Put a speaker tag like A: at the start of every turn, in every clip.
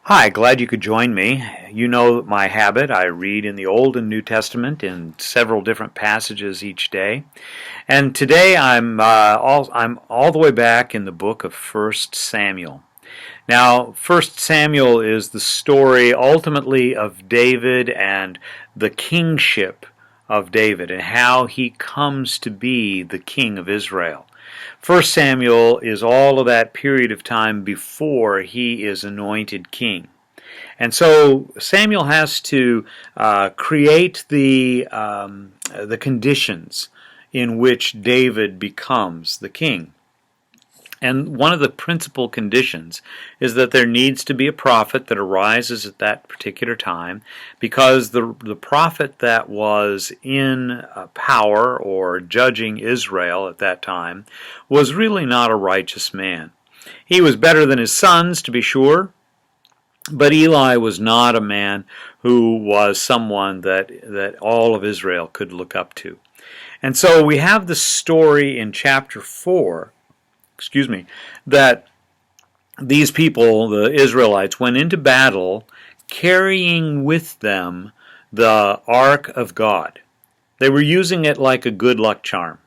A: Hi, glad you could join me. You know my habit. I read in the Old and New Testament in several different passages each day. And today I'm all the way back in the book of First Samuel. Now, First Samuel is the story ultimately of David and the kingship of David and how he comes to be the king of Israel. First Samuel is all of that period of time before he is anointed king. And so Samuel has to create the conditions in which David becomes the king. And one of the principal conditions is that there needs to be a prophet that arises at that particular time, because the prophet that was in power or judging Israel at that time was really not a righteous man. He was better than his sons, to be sure, but Eli was not a man who was someone that all of Israel could look up to. And so we have the story in chapter 4, that these people, the Israelites, went into battle carrying with them the Ark of God. They were using it like a good luck charm.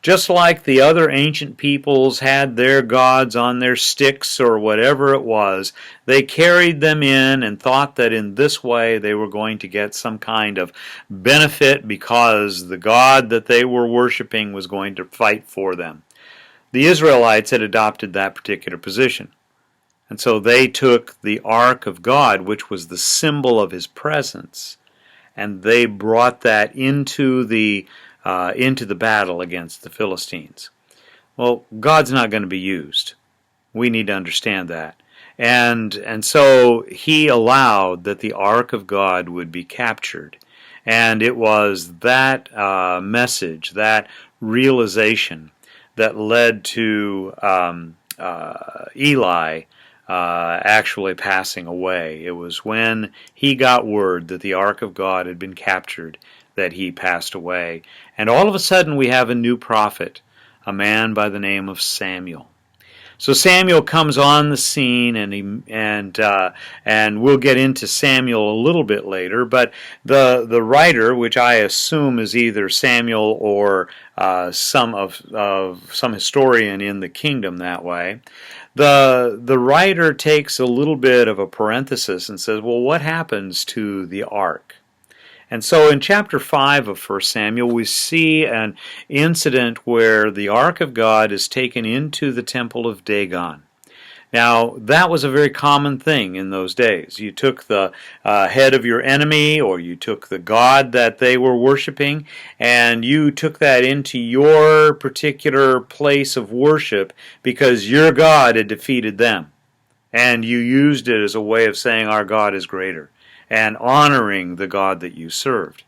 A: Just like the other ancient peoples had their gods on their sticks or whatever it was, they carried them in and thought that in this way they were going to get some kind of benefit because the God that they were worshiping was going to fight for them. The Israelites had adopted that particular position. And so they took the Ark of God, which was the symbol of His presence, and they brought that into the battle against the Philistines. Well, God's not going to be used. We need to understand that. And so He allowed that the Ark of God would be captured. And it was that message, that realization, that led to Eli actually passing away. It was when he got word that the Ark of God had been captured that he passed away. And all of a sudden we have a new prophet, a man by the name of Samuel. So Samuel comes on the scene, and we'll get into Samuel a little bit later. But the writer, which I assume is either Samuel or some historian in the kingdom that way, the writer takes a little bit of a parenthesis and says, well, what happens to the ark? And so in chapter 5 of 1 Samuel, we see an incident where the Ark of God is taken into the temple of Dagon. Now, that was a very common thing in those days. You took the head of your enemy, or you took the god that they were worshiping, and you took that into your particular place of worship because your God had defeated them. And you used it as a way of saying, our God is greater, and honoring the God that you served.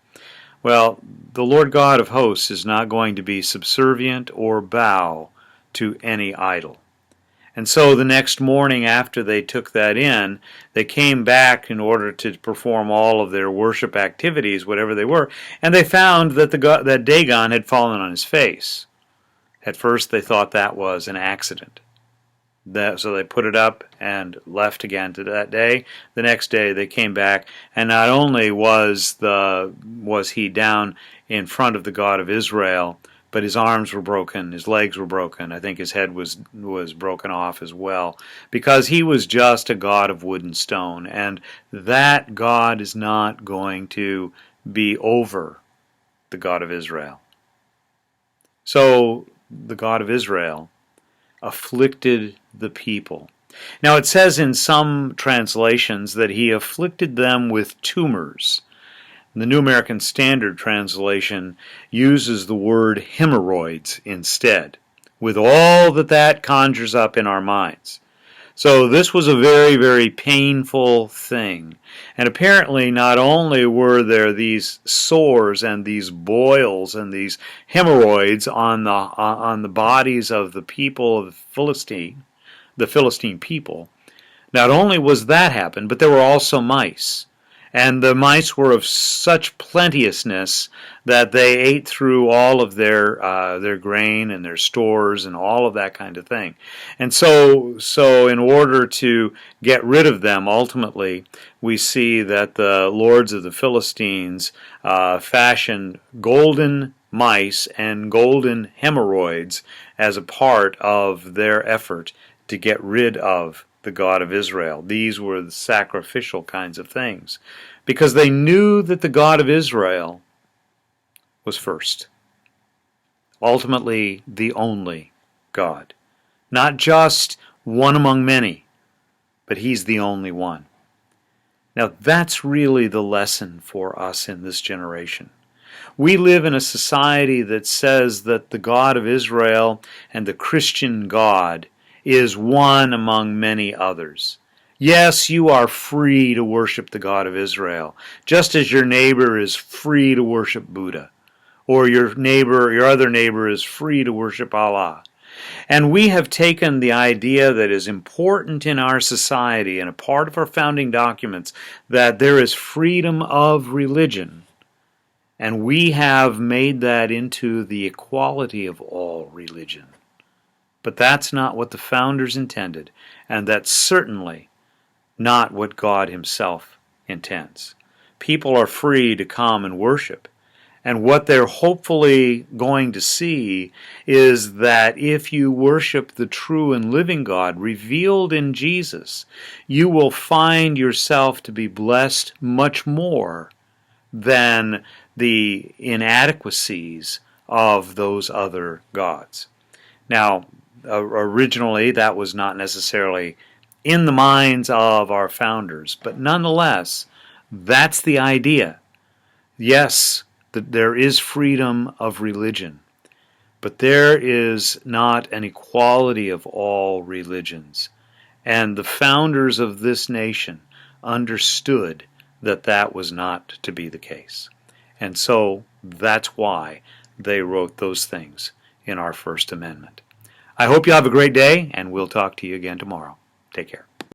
A: Well, the Lord God of hosts is not going to be subservient or bow to any idol. And so the next morning after they took that in, they came back in order to perform all of their worship activities, whatever they were, and they found that that Dagon had fallen on his face. At first they thought that was an accident. So they put it up and left again to that day. The next day they came back, and not only was he down in front of the God of Israel, but his arms were broken, his legs were broken. I think his head was broken off as well, because he was just a god of wood and stone, and that God is not going to be over the God of Israel. So the God of Israel afflicted the people. Now it says in some translations that he afflicted them with tumors. The New American Standard Translation uses the word hemorrhoids instead, with all that conjures up in our minds. So this was a very, very painful thing. And apparently not only were there these sores and these boils and these hemorrhoids on the bodies of the people of the Philistine people, not only was that happened, but there were also mice. And the mice were of such plenteousness that they ate through all of their grain and their stores and all of that kind of thing. And so in order to get rid of them, ultimately, we see that the lords of the Philistines fashioned golden mice and golden hemorrhoids as a part of their effort to get rid of the God of Israel. These were the sacrificial kinds of things, because they knew that the God of Israel was first, ultimately the only God. Not just one among many, but He's the only one. Now that's really the lesson for us in this generation. We live in a society that says that the God of Israel and the Christian God is one among many others. Yes, you are free to worship the God of Israel, just as your neighbor is free to worship Buddha, or your other neighbor is free to worship Allah. And we have taken the idea that is important in our society and a part of our founding documents, that there is freedom of religion, and we have made that into the equality of all religion. But that's not what the founders intended, and that's certainly not what God Himself intends. People are free to come and worship, and what they're hopefully going to see is that if you worship the true and living God revealed in Jesus, you will find yourself to be blessed much more than the inadequacies of those other gods. Now, originally that was not necessarily in the minds of our founders, but nonetheless, that's the idea. Yes, that there is freedom of religion, but there is not an equality of all religions. And the founders of this nation understood that that was not to be the case. And so that's why they wrote those things in our First Amendment. I hope you have a great day, and we'll talk to you again tomorrow. Take care.